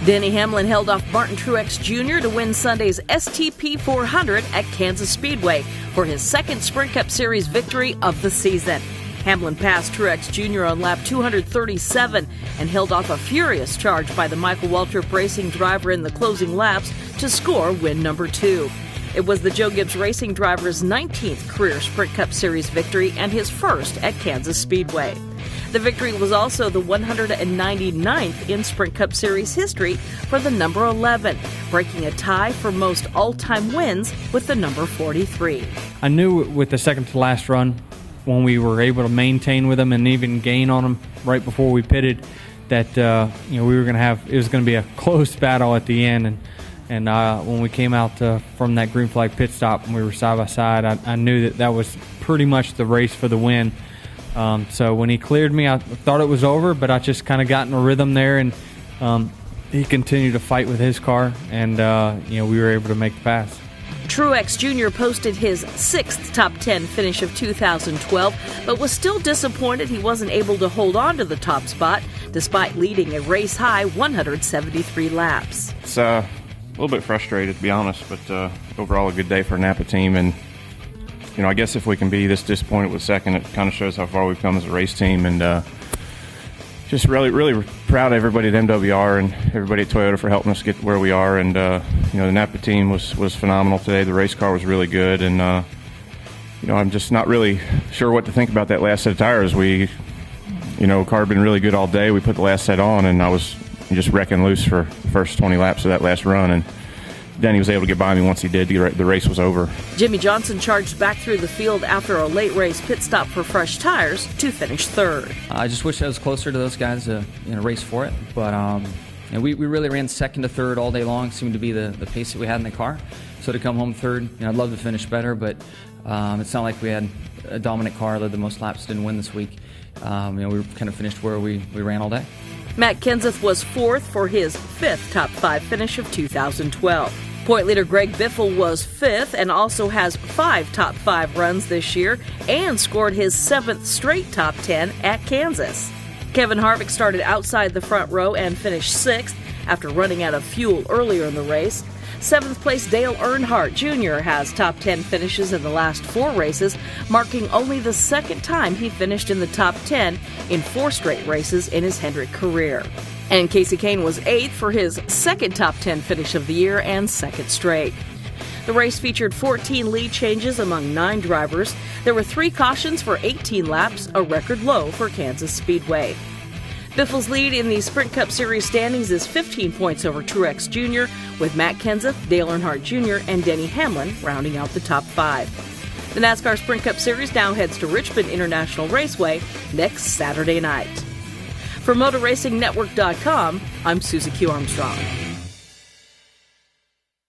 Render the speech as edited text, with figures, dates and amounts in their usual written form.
Denny Hamlin held off Martin Truex Jr. to win Sunday's STP 400 at Kansas Speedway for his second Sprint Cup Series victory of the season. Hamlin passed Truex Jr. on lap 237 and held off a furious charge by the Michael Waltrip Racing driver in the closing laps to score win number 2. It was the Joe Gibbs Racing driver's 19th career Sprint Cup Series victory and his first at Kansas Speedway. The victory was also the 199th in Sprint Cup Series history for the number 11, breaking a tie for most all-time wins with the number 43. I knew with the second to last run, when we were able to maintain with them and even gain on them right before we pitted, that we were going to have, it was going to be a close battle at the end. And when we came out from that green flag pit stop and we were side by side, I knew that was pretty much the race for the win. So when he cleared me, I thought it was over, but I just kind of got in a rhythm there, and he continued to fight with his car, and we were able to make the pass. Truex Jr. posted his 6th top 10 finish of 2012, but was still disappointed he wasn't able to hold on to the top spot, despite leading a race-high 173 laps. It's a little bit frustrated, to be honest, but overall a good day for a Napa team. And I guess if we can be this disappointed with second, it kind of shows how far we've come as a race team. And just really, really proud of everybody at MWR and everybody at Toyota for helping us get where we are. And the Napa team was phenomenal today. The race car was really good, and I'm just not really sure what to think about that last set of tires. Car had been really good all day. We put the last set on, and I was just wrecking loose for the first 20 laps of that last run, and Denny was able to get by me once he did. The race was over. Jimmie Johnson charged back through the field after a late race pit stop for fresh tires to finish third. I just wish I was closer to those guys to race for it, but we really ran second to third all day long. Seemed to be the pace that we had in the car. So to come home third, I'd love to finish better, but it's not like we had a dominant car, led the most laps, didn't win this week. We kind of finished where we ran all day. Matt Kenseth was 4th for his 5th top 5 finish of 2012. Point leader Greg Biffle was 5th and also has 5 top 5 runs this year and scored his 7th straight top 10 at Kansas. Kevin Harvick started outside the front row and finished 6th after running out of fuel earlier in the race. 7th place Dale Earnhardt Jr. has top 10 finishes in the last 4 races, marking only the 2nd time he finished in the top 10 in 4 straight races in his Hendrick career. And Casey Kane was 8th for his 2nd top 10 finish of the year and 2nd straight. The race featured 14 lead changes among 9 drivers. There were 3 cautions for 18 laps, a record low for Kansas Speedway. Biffle's lead in the Sprint Cup Series standings is 15 points over Truex Jr., with Matt Kenseth, Dale Earnhardt Jr., and Denny Hamlin rounding out the top 5. The NASCAR Sprint Cup Series now heads to Richmond International Raceway next Saturday night. For MotorRacingNetwork.com, I'm Susie Q. Armstrong.